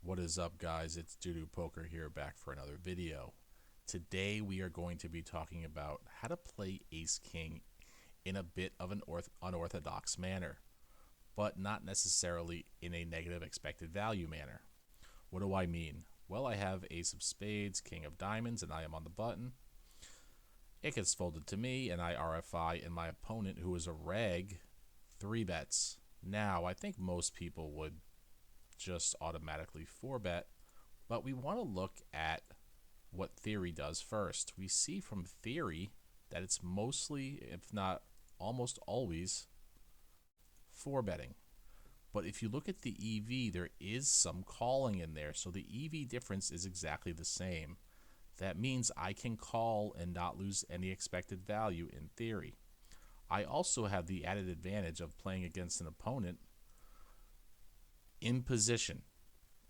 What is up, guys? It's Doodoo Poker here, back for another video. Today we are going to be talking about how to play Ace King in a bit of an unorthodox manner, but not necessarily in a negative expected value manner. What do I mean? Well, I have Ace of Spades, King of Diamonds, and I am on the button. It gets folded to me, and I RFI, and my opponent, who is a reg, 3-bets. Now, I think most people would just automatically 4-bet, but we want to look at what theory does first. We see from theory that it's mostly, if not almost always, 4-betting. But if you look at the EV, there is some calling in there, so the EV difference is exactly the same. That means I can call and not lose any expected value in theory. I also have the added advantage of playing against an opponent in position,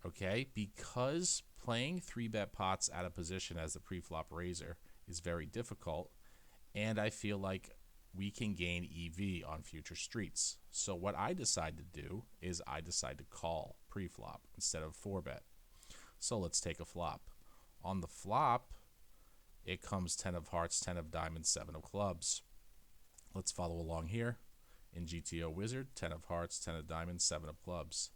okay? Because playing 3-bet pots out of position as the pre-flop raiser is very difficult, and I feel like we can gain EV on future streets. So what I decide to do is I decide to call pre-flop instead of 4-bet. So let's take a flop. On the flop, it comes 10 of hearts, 10 of diamonds, 7 of clubs. Let's follow along here. In GTO Wizard, 10 of hearts, 10 of diamonds, 7 of clubs.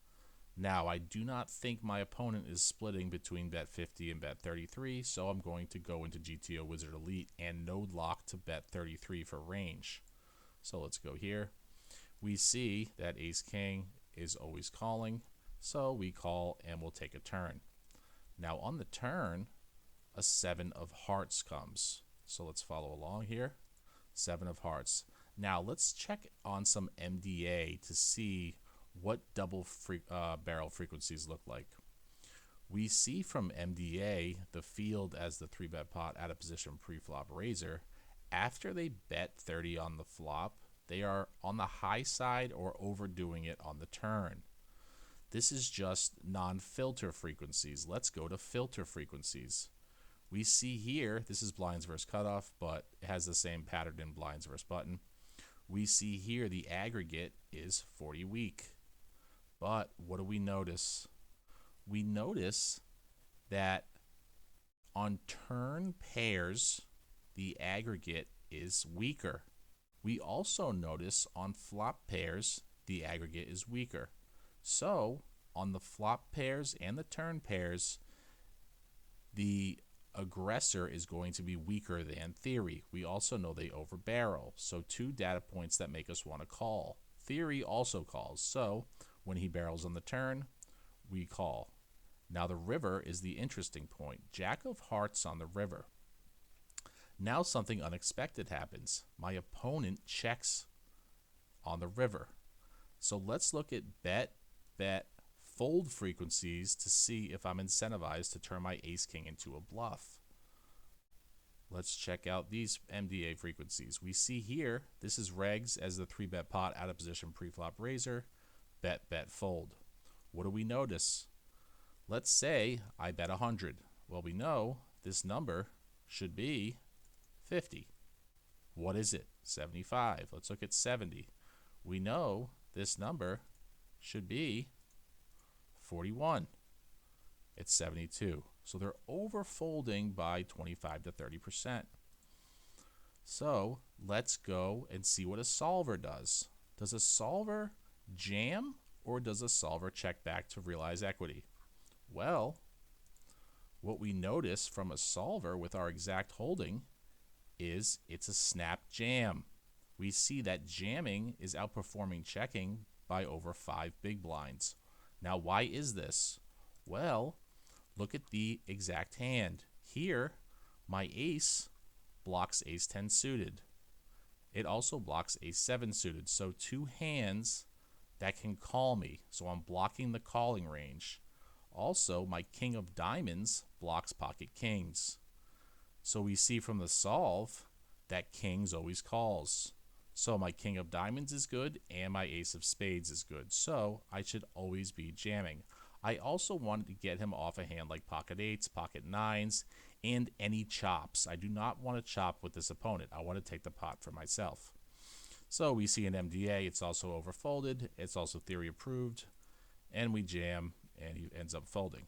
Now, I do not think my opponent is splitting between bet 50 and bet 33, so I'm going to go into GTO Wizard Elite and node lock to bet 33 for range. So let's go here. We see that Ace King is always calling, so we call and we'll take a turn. Now on the turn, a 7 of hearts comes. So let's follow along here. 7 of hearts. Now let's check on some MDA to see what double barrel frequencies look like. We see from MDA the field as the 3-bet pot out of position pre-flop raiser. After they bet 30 on the flop, they are on the high side or overdoing it on the turn. This is just non-filter frequencies. Let's go to filter frequencies. We see here, this is blinds versus cutoff, but it has the same pattern in blinds versus button. We see here the aggregate is 40 weak. But what do we notice? We notice that on turn pairs, the aggregate is weaker. We also notice on flop pairs, the aggregate is weaker. So on the flop pairs and the turn pairs, the aggressor is going to be weaker than theory. We also know they overbarrel. So 2 data points that make us want to call. Theory also calls. So when he barrels on the turn, we call. Now the river is the interesting point. Jack of hearts on the river. Now something unexpected happens. My opponent checks on the river. So let's look at bet, fold frequencies to see if I'm incentivized to turn my Ace King into a bluff. Let's check out these MDA frequencies. We see here, this is regs as the 3-bet pot out of position pre-flop raiser. Bet, fold. What do we notice? Let's say I bet 100. Well, we know this number should be 50. What is it? 75. Let's look at 70. We know this number should be 41. It's 72. So they're overfolding by 25 to 30%. So let's go and see what a solver does. Does a solver jam, or does a solver check back to realize equity? Well, what we notice from a solver with our exact holding is it's a snap jam. We see that jamming is outperforming checking by over 5 big blinds. Now, why is this? Well, look at the exact hand. Here, my ace blocks ace 10 suited. It also blocks ace 7 suited. So 2 hands that can call me. So I'm blocking the calling range. Also, my king of diamonds blocks pocket kings. So we see from the solve that kings always calls. So my king of diamonds is good and my ace of spades is good. So I should always be jamming. I also wanted to get him off a hand like pocket 8s, pocket 9s, and any chops. I do not want to chop with this opponent. I want to take the pot for myself. So we see an MDA, it's also overfolded, it's also theory approved, and we jam and he ends up folding.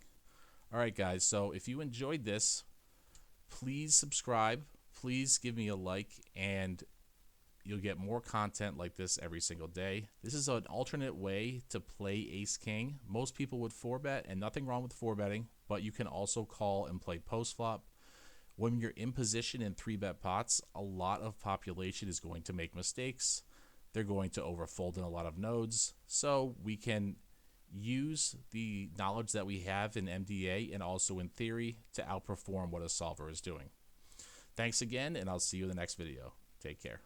All right, guys, so if you enjoyed this, please subscribe, please give me a like, and you'll get more content like this every single day. This is an alternate way to play Ace King. Most people would 4-bet, and nothing wrong with 4-betting, but you can also call and play post-flop. When you're in position in 3-bet pots, a lot of population is going to make mistakes. They're going to overfold in a lot of nodes. So we can use the knowledge that we have in MDA and also in theory to outperform what a solver is doing. Thanks again, and I'll see you in the next video. Take care.